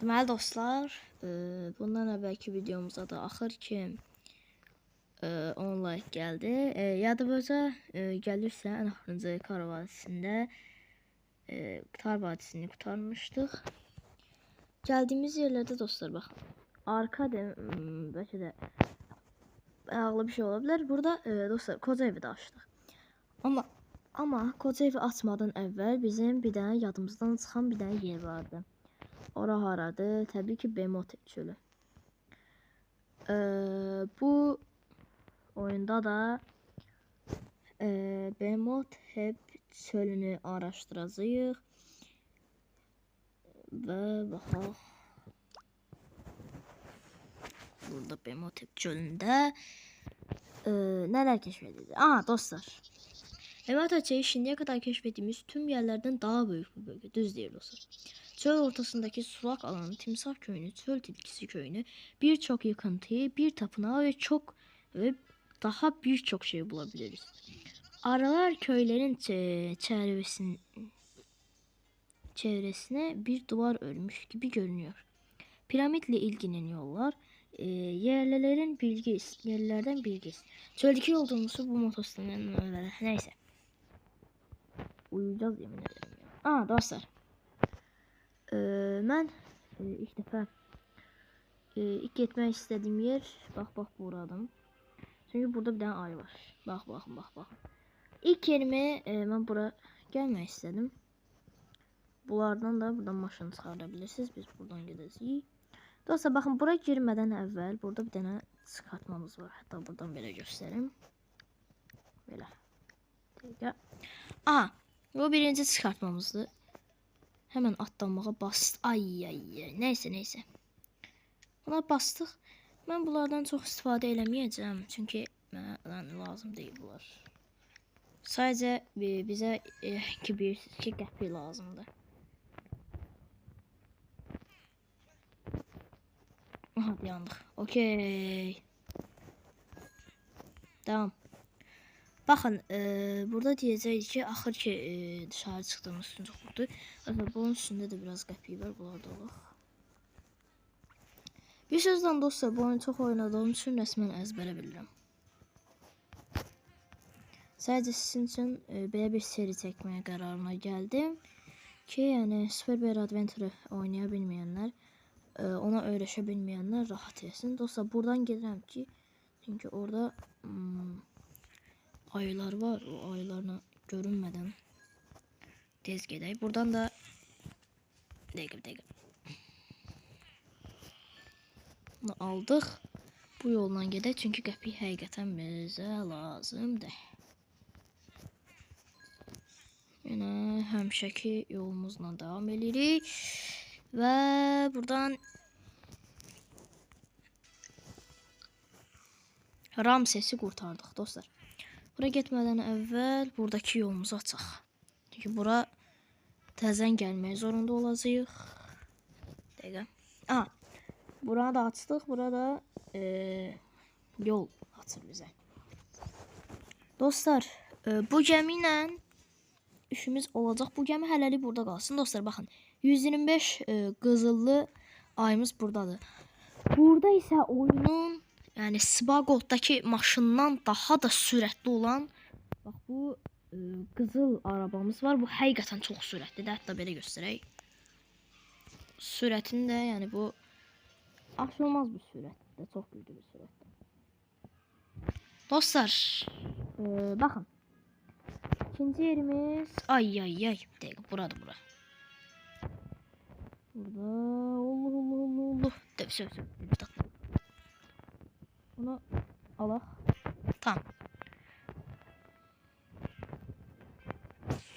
Deməli dostlar, bundan əvvəlki videomuzda da axır ki 10 like gəldi. Yadınıza gəlirsə, ən axırıncı Qar Vadisində Qar Vadisini qurtarmışdıq. Gəldiyimiz yerlərdə dostlar, baxın. Arka bəlkə də ağlı bir şey ola bilər. Burada dostlar koca evi də açdıq. Amma koca evi açmadan əvvəl bizim bir dənə yadımızdan çıxan bir dənə yer vardı. Ora haradır? Təbii ki, Bemotep çölü. Bu oyunda da Bemotep çölünü araşdıracağıq və baxaq. Burada Bemotep çölündə nələr keşf edildi? Dostlar. Bemotep çölü şimdiyə qədər keşf etdiyimiz tüm yerlərdən daha böyük bir bölge. Düz deyir dostlar. Çöl ortasındaki sulak alanı, timsah köyünü, çöl tilkisi köyünü, birçok yıkıntıyı, bir tapınağı ve daha birçok şey bulabiliriz. Aralar köylerin çevresine bir duvar örmüş gibi görünüyor. Piramitle ilgileniyorlar. Yerlerden bilgi. Çöldeki olduğumuzu bu motosikleten neyse. Uyuyacağız yemin ederim ya. Dostlar. Mən ilk dəfə ilk getmək istədiyim yer bax buradım. Çünki burada bir dənə ayı var. Bax. İlk yerimi mən bura gəlmək istədim. Bunlardan da buradan maşını çıxarda bilirsiniz. Biz buradan gedəcəyik. Dostlar baxın, bura girmədən əvvəl burada bir dənə çıxartmamız var. Hətta buradan belə göstərim. Belə. Bu birinci çıxartmamızdır. Hemen atlanmağa bastı. Neyse. Buna bastık. Ben bunlardan çok istifadə eləməyəcəm. Çünkü mənə lazım değil bunlar. Sadece bize bilirsiniz ki qəpik lazımdır. Yandık. Okey. Tamam. Bakın burada diyeceğiz ki axır ki dışarı çıktığımız üçün çox oldu. Bunun üstündə də biraz qəpik var. Bunlar da olur. Bir sözlə dostlar, bu oyunu çox oynadığım üçün rəsmən əzbərə bilirəm. Sadəcə sizin üçün belə bir seri çəkməyə qərarına gəldim ki, yəni Super Bear Adventure oynaya bilməyənlər, ona öyrəşə bilməyənlər rahat etsin. Dostlar, buradan gedirəm ki, çünki orada ayılar var. O ayılarla görünmeden tez gedək. Buradan da dəqiqə. Bunu aldıq. Bu yolla gedək. Çünki qəpik həqiqətən bizə lazımdır. Yine həmişəki yolumuzla devam edirik. Və buradan Ramses'i kurtardık dostlar. Buraya getmədən əvvəl buradakı yolumuzu açaq. Çünki bura təzən gəlməyə zorunda olacağıq. Dəqiqə. Buranı da açdıq. Burada yol açır bizə. Dostlar, bu gəmi ilə işimiz olacaq. Bu gəmi hələlik burada qalsın. Dostlar, baxın. 125 qızıllı ayımız buradadır. Burada isə oyunun yani Spagold'daki maşından daha da sürətli olan bax bu qızıl arabamız var. Bu həqiqətən çox sürətlidir. Hətta belə göstərək. Sürətini də yəni bu aşılmaz bir sürətdir. Çox güclü bir sürətdir. Dostlar, baxın. İkinci yerimiz ay. Bir dəqiqə, buradır bura. Burada Allah. Söv. Bunu alaq. Tamam.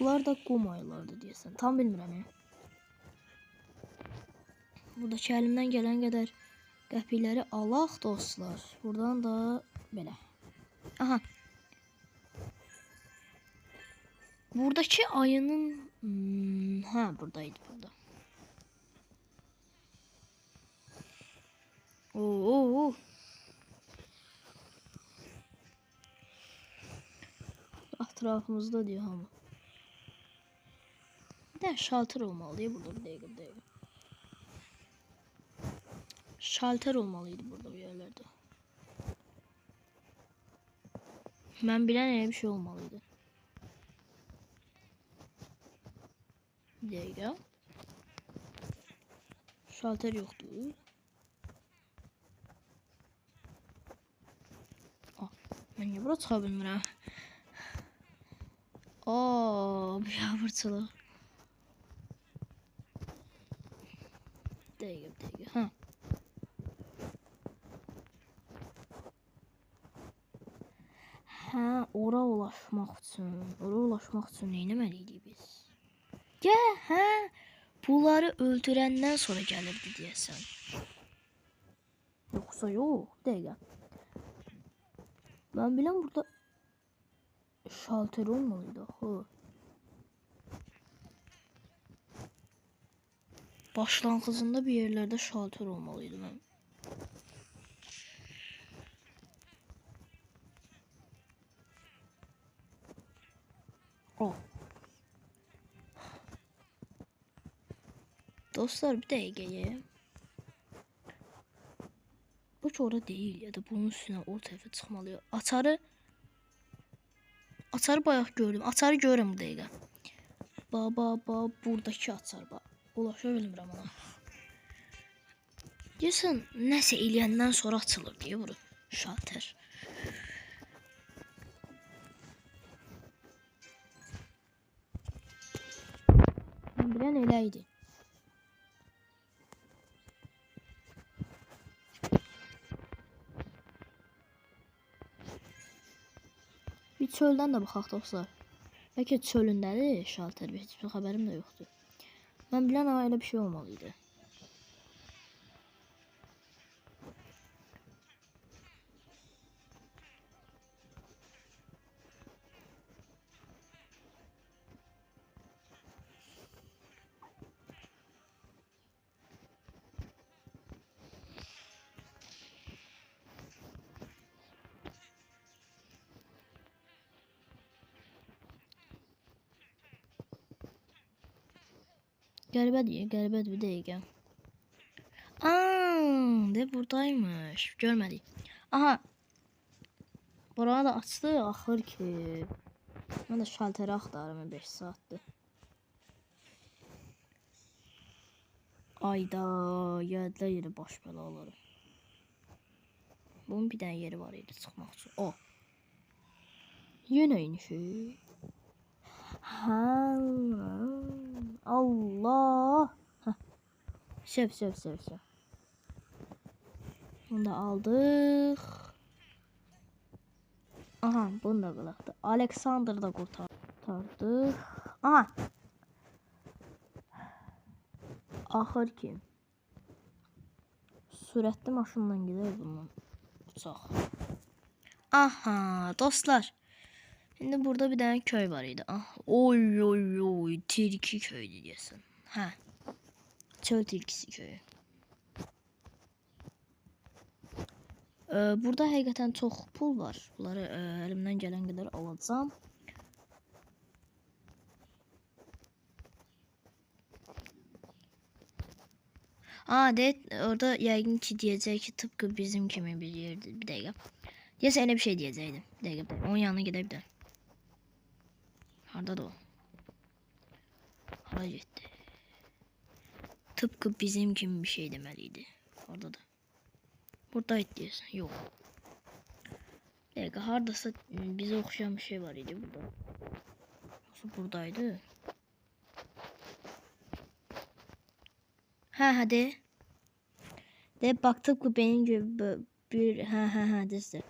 Bunlar da qum ayılardı deyəsən. Tam bilmirəm ya. Buradakı əlimdən gələn qədər qəpikləri alaq dostlar. Buradan da belə. Buradakı ayının buradaydı burada. Oo. Etrafımızda diyor ama. De şalter olmalıydı burada bir dakika bir dakika. Şalter olmalıydı burada bir yerlerde. Ben bilen bir şey olmalıydı. Bir dakika. Şalter yoktu. Ben niye bura çıxa bilmirəm? Bir yavırçılıq. Dəqiqə. Ora ulaşmaq üçün nə etməliydik biz? Bunları öldürəndən sonra gəlirdi deyəsən. Yoxsa yox, dəqiqə. Ben biləm burada şalter olmalıydı. Başlanğıcında bir yerlerde şalter olmalıydı ben. Dostlar bir dəqiqəyə. Bu orada değil ya da bunun üstüne o tarafa çıkmalıyım. Açarı bayaq gördüm. Açarı görürüm bu dəqiqə. Buradakı açar bax. Ulaşa bilmirəm ona. Deyəsən nəsə eləyəndən sonra açılır deyə bura şalter. Ben bilən elə idi. Bir çöldən də baxaq dostlar. Bəlkə çölündədir şalter, heç bir xəbərim də yoxdur. Mən bilən ama elə bir şey olmalıydı. Qəribədir bir dəqiqə. De buradaymış. Görmədik. Aha. Buranı da açdı axır ki. Mən də şalteri axtarım 5 saatdir. Ayda yadla yeri baş bəlaları. Bunun bir dənə yeri var idi çıxmaq üçün. Yenə inişi. Allah. Sev. Bunu da aldık. Aha, bunu da bıraktı. Alexander da kurtardık. Aha. Axır ki. Sürətli maşınla gider bundan. Uçaq. Aha, dostlar. Şimdi burada bir tane köy var idi. Oy. Tilki köyü deyəsən. Çöl tilkisi köyü. Burada həqiqətən çox pul var. Bunları əlimdən gələn qədər alacağım. Orada yəqin ki deyəcək ki tıpkı bizim kimi bir yerdir. Bir dəqiqə. Deyəsən elə bir şey deyəcəkdim. Bir dəqiqə. Onun yanına gedək bir də. Hardadır o? Hara getdi? Tıpkı bizim kimi bir şey deməliydi. Oradadır. Buradaydı deyəsən. Yox. Bir dəqiqə. Hardasa bizə oxşayan bir şey var idi burada. Yoxsa buradaydı. Hadi. De bak tıpkı benim gibi bir dizdi.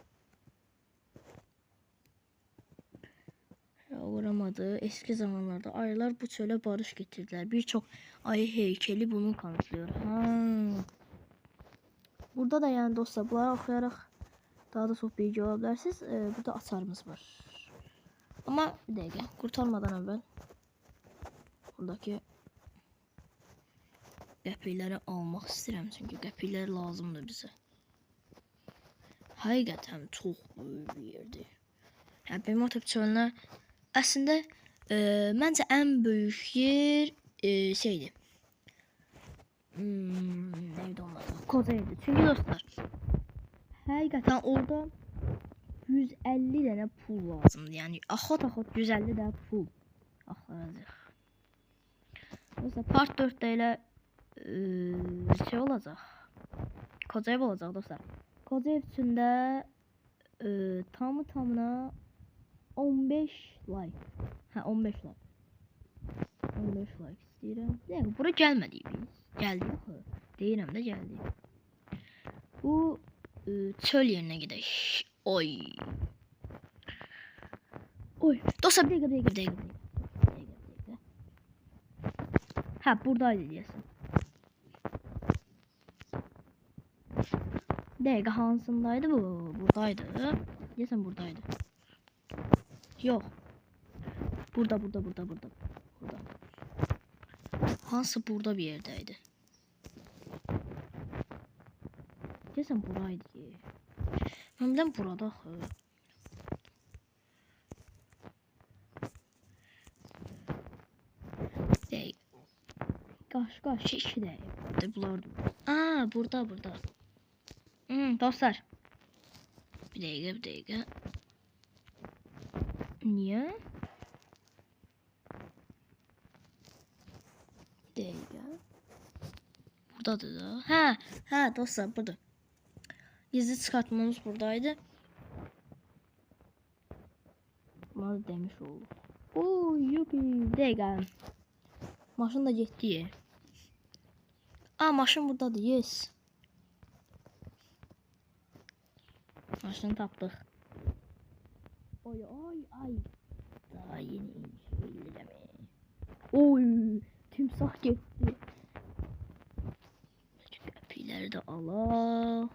Uğramadı. Eski zamanlarda ayılar bu çöle barış getirdiler. Birçok ayı heykeli bunu kanıtlıyor. Burada da yani dostlar bunları okuyarak daha da çok bilgi alabilirsiniz. Burada açarımız var. Ama bir dakika kurtarmadan evvel buradaki qəpikləri almaq istəyirəm çünki qəpiklər lazımdır bizə. Həqiqətən çox böyük bir yerdir. Yəni Bematov çölünə əslində məncə ən böyük yer şeydi. Neydi onlar? Kozaydı. Çünkü dostlar həqiqətən orada 150 dənə pul lazımdı. Yəni axot 150 dənə pul axtaracaq. Dostlar part 4-də elə şey olacaq. Kocaev olacaq dostlar. Kocaev üçün də tamına 15 like. Hə 15 like. 15 like istəyirəm. Yəni bura gəlmədik biz. Gəldik axı. Deyirəm də gəldik. Bu çöl yerinə gedək. Oy. Oy. Dostlar bir dəqiqə. Hə buradaydı deyəsən. Dəqiqə hansındaydı bu? Buradaydı. Deyəsən buradaydı. Yox. Burada. Hansı burada bir yerdəydi? Deyəsən buraydı ki. Məndən burada axı. Dəqiq. Qaş 2 dəqiq. Bunlardı. Aa burada. Dostlar. Bir dəqiqə. Niyə? Bir dəqiqə. Buradadır da. Hə dostlar burada. Gizli çıkartmamız buradaydı. Bunları demiş olduk. Oy yupi. Bir dəqiqə. Maşın da getdi. Aa maşın buradadır. Yes. Maşını tapdıq. Oy. Daha yeni inmiş. Oy. Timsah getdi. Qəpiləri də alaq.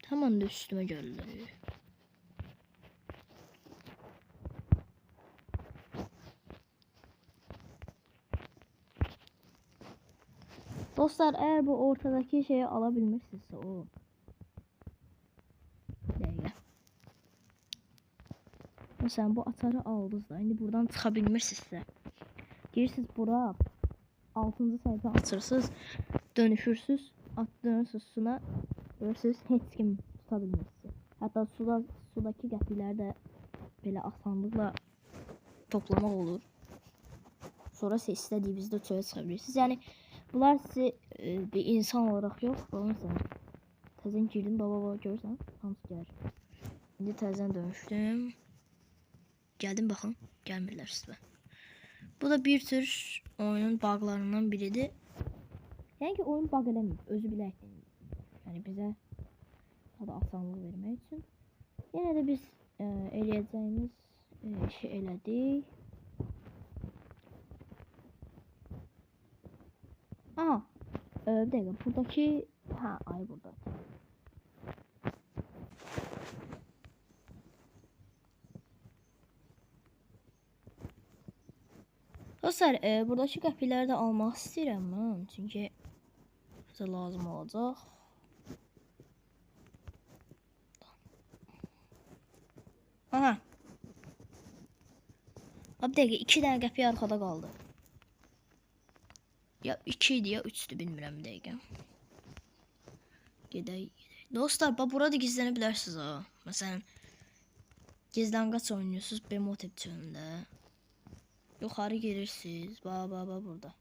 Tamam da üstüme gəlir. Dostlar eğer bu ortadaki şeyi alabilmişsinizse o. Dəqiqə. Mesela bu atarı aldınız da. İndi buradan çıkabilmişsinizse. Girirsiniz bura. 6. sayfa açırsınız. Dönüşürsünüz. Atdırırsınız suna. Görürsünüz heç kim tutabilmişsiniz. Hatta sudaki qəpikləri də belə asanlıkla toplamaq olur. Sonra siz istədiyinizdə çölə çıxa bilirsiniz. Yəni bunlar sizi bir insan olarak yok. Bakın təzən girdim baba görürsən. Hamısı gəlir. İndi təzən dönüşdüm. Gəldim baxın. Gəlmirlər sizə. Bu da bir tür oyunun buglarından biridir. Yəni ki oyun bug eləmir. Özü bilək. Yəni bizə daha asanlıq vermək üçün. Yenə də biz eləyəcəyimiz işi elədik. Aha. Bir dakika buradaki ay burada. Dostlar buradaki qəpikləri də almaq istəyirəm mən. Çünki bizə lazım olacaq. Aha. Bir dakika 2 dənə qəpik arkada qaldı. Ya 2 idi ya 3'tü bilmirəm bir dəqiqə. Gedək. Dostlar bax burada gizlənə bilərsiniz ha. Məsələn gizlənqaç oynuyorsunuz Bemotep çölündə. Yuxarı girirsiniz. Bax burada.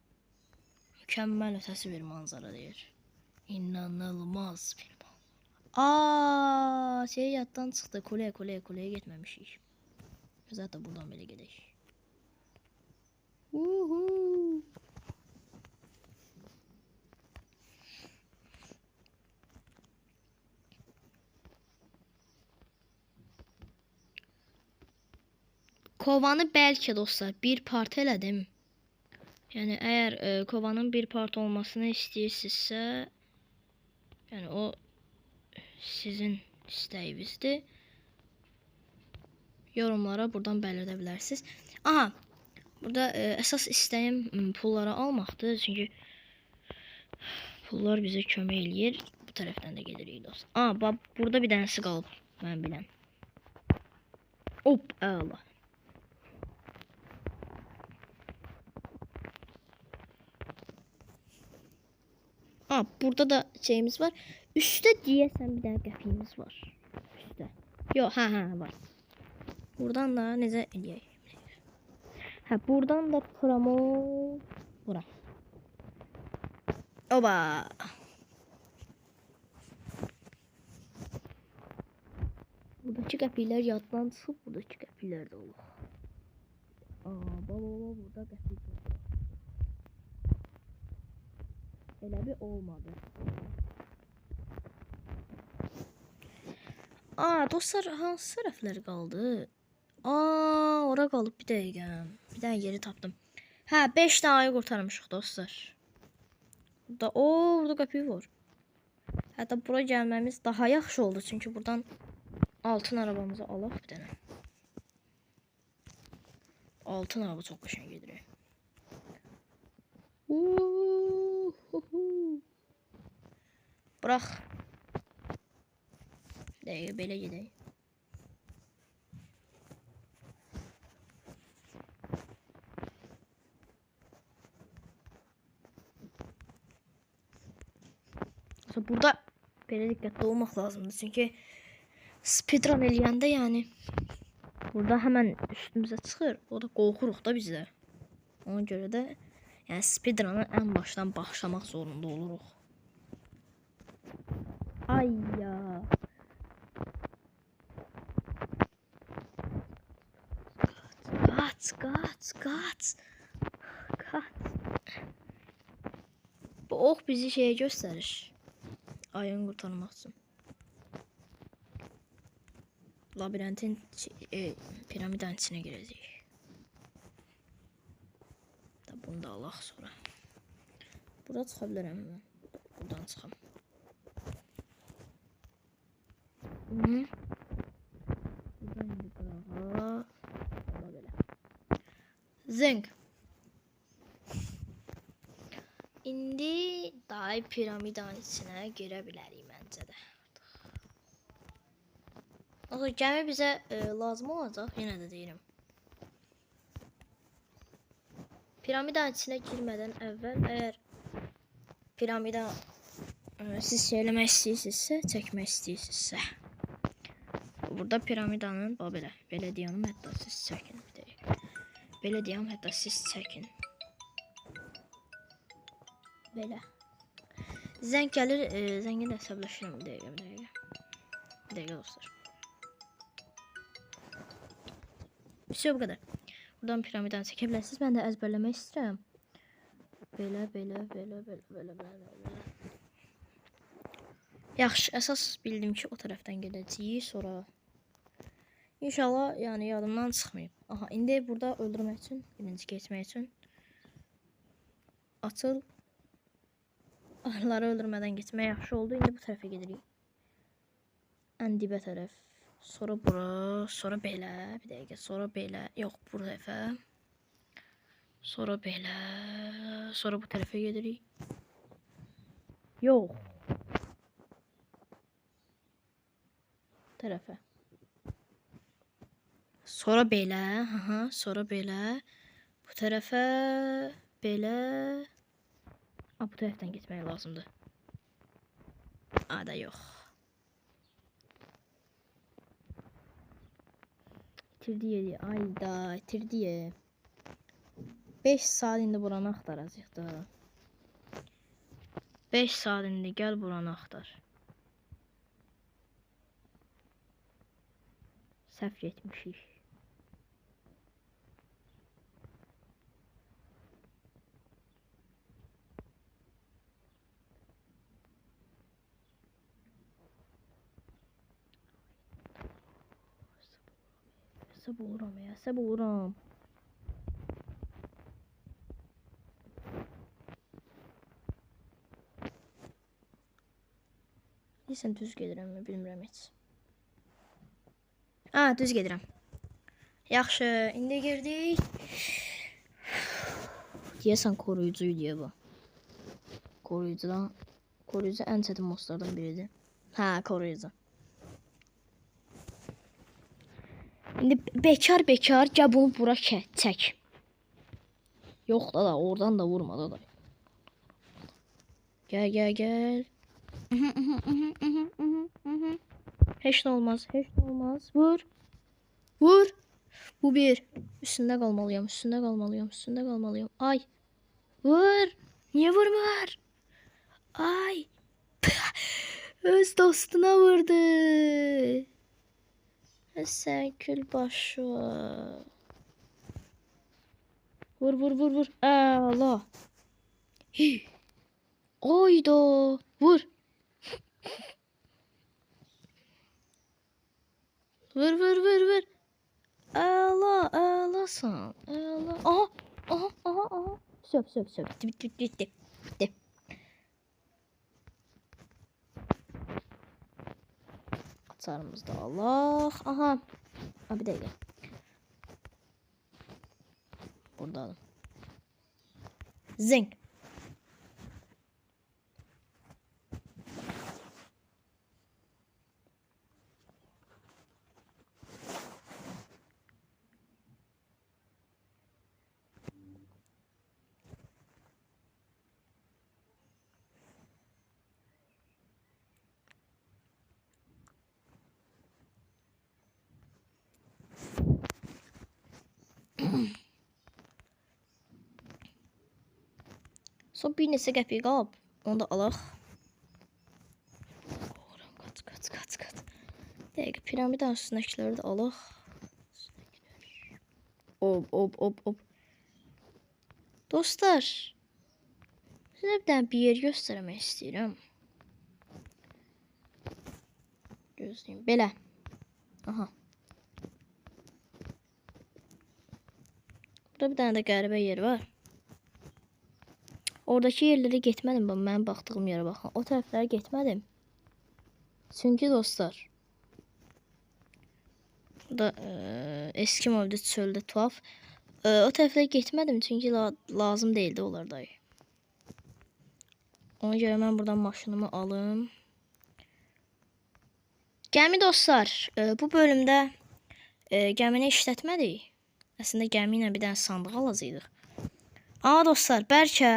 Mükəmməl ötəsi bir manzara deyir. İnanılmaz bir manzara. Şey yaddan çıxdı. Kuleye getməmişik. Zaten buradan belə gedək. Kovanı belki dostlar bir part elədim. Yəni əgər kovanın bir part olmasını istəyirsinizsə, yəni o sizin istəyinizdir. Yorumlara buradan belirdə bilərsiniz. Aha, burada əsas istəyim pulları almaqdır. Çünki pullar bizə kömək eləyir. Bu tərəfdən də gedirik dostlar. Aha, bax burada bir dənəsi qalıb mən bilən. Hop, Allah. Ha, burada da şeyimiz var. Üstte diyesen bir tane qəpiyimiz var. Üstte. Yok, ha var. Buradan da necə eləyək? Ha, buradan da promo bura. Oba. Buradaki qəpiklər yaddan çıxıb, buradaki qəpiklər də olur. Baba burada qəpik var. Elə bir olmadı. Dostlar, hansı rəflər qaldı? Ora qalıb bir dəqiqə. Bir dənə yeri tapdım. Hə, 5 dənə ayı qurtarmışıq dostlar. Burada qəpik var. Hətta bura gəlməmiz daha yaxşı oldu. Çünki buradan altın arabamızı alaq bir dənə. Altın araba çox qəşəng gedir. Bırax. Dəqiqə belə gedək. Burada belə diqqətli olmaq lazımdır. Çünki speedrun eləyəndə yəni burada həmən üstümüzə çıxır. O da qorxuruq da biz də. Ona görə də yəni speedruna ən başdan başlamaq zorunda oluruq. Ay ya. Kaç. Bu ox bizi şeye göstərir. Ayını qurtarmaq üçün. Labirentin piramidanın içine girəcəyik. Bunu da alaq sonra. Burada çıxa bilərəm mən. Buradan çıxam. Buradan indi qırağa. Ola belə. Zeng. İndi day piramidanın içine girə bilərik məncə də. Gəmi bizə lazım olacaq, yenə də deyirəm. Piramidanın içine girmədən əvvəl əgər piramida siz söyləmək istəyirsinizsə, çəkmək istəyirsinizsə. Burada piramidanın belə deyəm, hətta siz çəkin. Belə deyəm, hətta siz çəkin. Belə. Zəng gəlir, zəngin də hesablaşıram bir dəqiqə. Bir dəqiqə dostlar. Bir şey bu kadar. Buradan piramidanı çəkə bilərsiniz. Mən də əzbərləmək istəyirəm. Belə. Yaxşı, əsas bildim ki, o tərəfdən gedəcəyik. Sonra İnşallah yəni yadımdan çıxmayıb. Aha, indi burada öldürmək üçün, birinci keçmək üçün açıl. Arıları öldürmədən geçmək yaxşı oldu. İndi bu tərəfə gedirik. Ən dibə tərəf. Sonra bura, sonra belə, bir dəqiqə, sonra belə, yox bu tərəfə. Sonra belə, sonra bu tərəfə gedirik. Yox. Tərəfə. Sonra belə, sonra belə. Bu tərəfə, belə. Bu tərəfdən getmək lazımdır. Da yox. İtirdi. Ayda itirdi. 5 saat indi buranı axtaracaq da. 5 saat indi gəl buranı axtar. Səhv getmişik. Sabıram. Deyəsən düz gedirəm mi, bilmirəm heç. Düz gedirəm. Yaxşı, indi girdik. Deyəsən koruyucuydu ya bu. Koruyucu ən çətin bosslardan biridir. Koruyucu. İndi bekar gəl bunu bura çək. Yox da oradan da vurma da. Gel gel gel. Heç nə olmaz. Heç nə olmaz. Vur. Vur. Bu bir. Üstündə qalmalıyam. Üstündə qalmalıyam. Üstündə qalmalıyam. Ay. Vur. Niye vurmur? Ay. Öz dostuna vurdu. Sen kül başı. Vur vur vur vur. Allah. Oydo. Vur. Vur vur vur vur. Allah Allah san. Allah. Aha. Aha aha aha. Söp söp söp. Bitti bitti bitti. Bitti. Atarımızda Allah. Aha. Ha, bir dakika. Burada. Zing. Son bir neçə qəpik qalıb. Onu da alaq. Qaç. Dəqiq piramidanın üstündekiləri də alaq. Hop. Dostlar. Sizə bir yer göstərmək istəyirəm. Gözləyim. Belə. Aha. Burada bir tane de qəribə yer var. Oradaki yerlere getmədim. Mənim baxdığım yerə baxın. O tərəflərə getmədim. Çünki dostlar. Burada eski mövcud çöldə tuhaf. O tərəflərə getmədim. Çünki lazım değildi onlarda. Ona görə mən buradan maşınımı alım. Gəmi dostlar. Bu bölümdə gəmini işlətmədik. Əslində gəmi ilə bir dənə sandıq alacaqdıq. Amma dostlar, bəlkə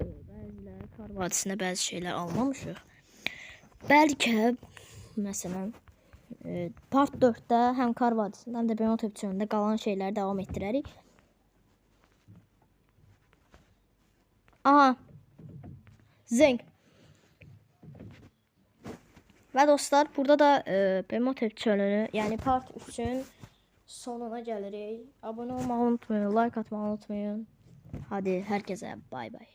bəziləri Kar Vadisində bəzi şeylər almamışıq. Bəlkə məsələn part 4-də həm Kar Vadisində, həm də Benotep çölündə qalan şeyləri davam etdirərik. Aha. Zeng. Və dostlar, burada da Benotep çölünü, yəni part 3-ün sonuna gelirik. Abone olmayı unutmayın, like atmayı unutmayın. Hadi herkese bay bay.